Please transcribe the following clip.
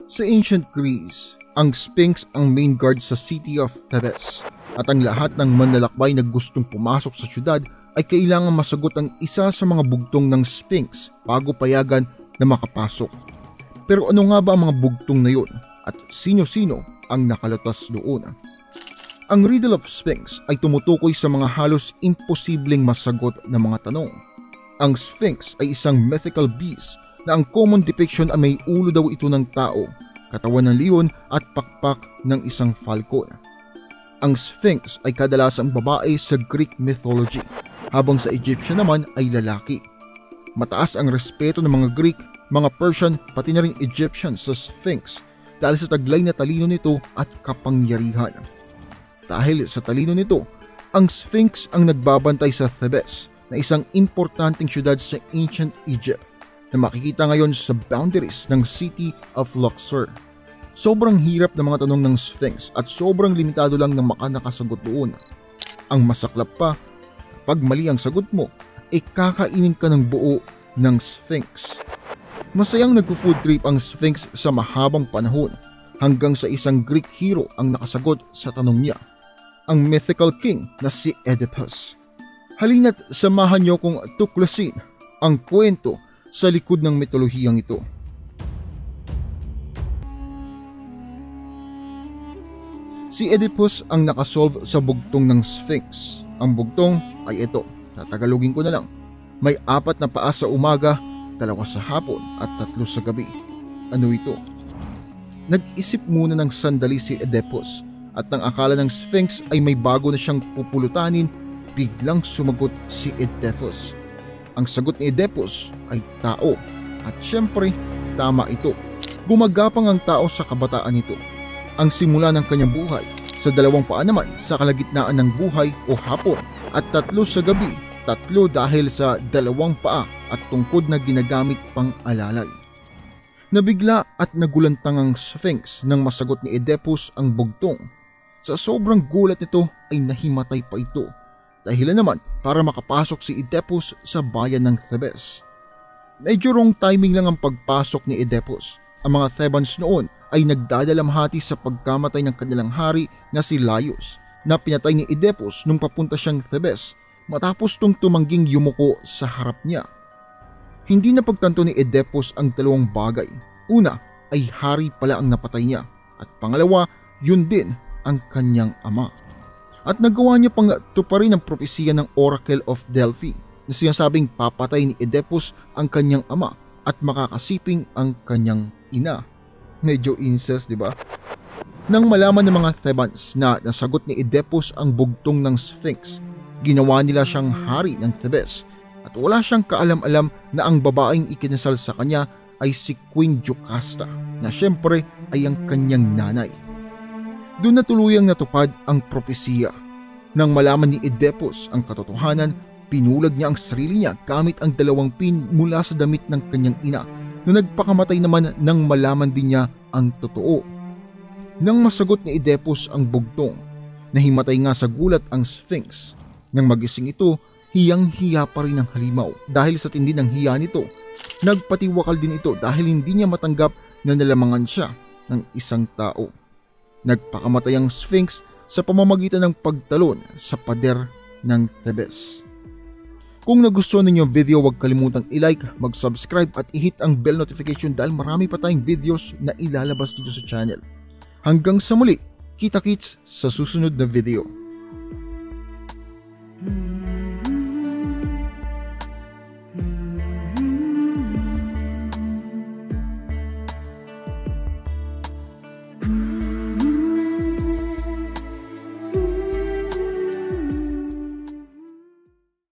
Sa ancient Greece, ang Sphinx ang main guard sa city of Thebes at ang lahat ng manlalakbay na gustong pumasok sa syudad ay kailangan masagot ang isa sa mga bugtong ng Sphinx bago payagan na makapasok. Pero ano nga ba ang mga bugtong na yun at sino-sino ang nakalutas doon? Ang riddle of Sphinx ay tumutukoy sa mga halos imposibleng masagot na mga tanong. Ang Sphinx ay isang mythical beast na ang common depiction ay may ulo daw ito ng tao, katawan ng leon at pakpak ng isang falcon. Ang Sphinx ay kadalasang babae sa Greek mythology, habang sa Egyptian naman ay lalaki. Mataas ang respeto ng mga Greek, mga Persian pati na rin Egyptian sa Sphinx dahil sa taglay na talino nito at kapangyarihan. Dahil sa talino nito, ang Sphinx ang nagbabantay sa Thebes na isang importanteng syudad sa ancient Egypt na makikita ngayon sa boundaries ng city of Luxor. Sobrang hirap ng mga tanong ng Sphinx at sobrang limitado lang ng nakasagot doon. Ang masaklap pa, pag mali ang sagot mo, kakainin ka ng buo ng Sphinx. Masayang nagpo-food trip ang Sphinx sa mahabang panahon hanggang sa isang Greek hero ang nakasagot sa tanong niya, ang mythical king na si Oedipus. Halina't samahan niyo kong tuklasin ang kwento sa likod ng mitolohiyang ito. Si Oedipus ang nakasolve sa bugtong ng Sphinx. Ang bugtong ay ito, tatagalogin ko na lang. May 4 na paa sa umaga, 2 sa hapon at 3 sa gabi. Ano ito? Nag-isip muna ng sandali si Oedipus at nang akala ng Sphinx ay may bago na siyang pupulutanin, biglang sumagot si Oedipus. Ang sagot ni Oedipus ay tao at syempre tama ito. Gumagapang ang tao sa kabataan nito. Ang simula ng kanyang buhay, sa 2 paa naman sa kalagitnaan ng buhay o hapon at 3 sa gabi, 3 dahil sa 2 paa at tungkod na ginagamit pang alalay. Nabigla at nagulantang ang Sphinx nang masagot ni Oedipus ang bugtong. Sa sobrang gulat nito ay nahimatay pa ito. Dahilan naman para makapasok si Oedipus sa bayan ng Thebes. Medyo wrong timing lang ang pagpasok ni Oedipus. Ang mga Thebans noon ay nagdadalamhati sa pagkamatay ng kanilang hari na si Laius na pinatay ni Oedipus nung papunta siyang Thebes matapos tong tumangging yumuko sa harap niya. Hindi na pagtanto ni Oedipus ang 2 bagay. Una ay hari pala ang napatay niya at pangalawa, yun din ang kanyang ama. At nagawa niya pang tuparin ang propesiya ng Oracle of Delphi na sinasabing papatay ni Oedipus ang kanyang ama at makakasiping ang kanyang ina. Medyo incest, di ba? Nang malaman ng mga Thebans na nasagot ni Oedipus ang bugtong ng Sphinx, ginawa nila siyang hari ng Thebes at wala siyang kaalam-alam na ang babaeng ikinasal sa kanya ay si Queen Jocasta na syempre ay ang kanyang nanay. Doon na tuluyang natupad ang propesiya. Nang malaman ni Oedipus ang katotohanan, pinulag niya ang sarili niya gamit ang 2 pin mula sa damit ng kanyang ina na nagpakamatay naman nang malaman din niya ang totoo. Nang masagot ni Oedipus ang bugtong, nahimatay nga sa gulat ang Sphinx. Nang magising ito, hiyang-hiya pa rin ang halimaw dahil sa tindi ng hiya nito. Nagpatiwakal din ito dahil hindi niya matanggap na nalamangan siya ng isang tao. Nagpakamatay ang Sphinx sa pamamagitan ng pagtalon sa pader ng Thebes. Kung nagustuhan ninyo ang video, huwag kalimutang i-like, mag-subscribe at i-hit ang bell notification dahil marami pa tayong videos na ilalabas dito sa channel. Hanggang sa muli, kita-kits sa susunod na video.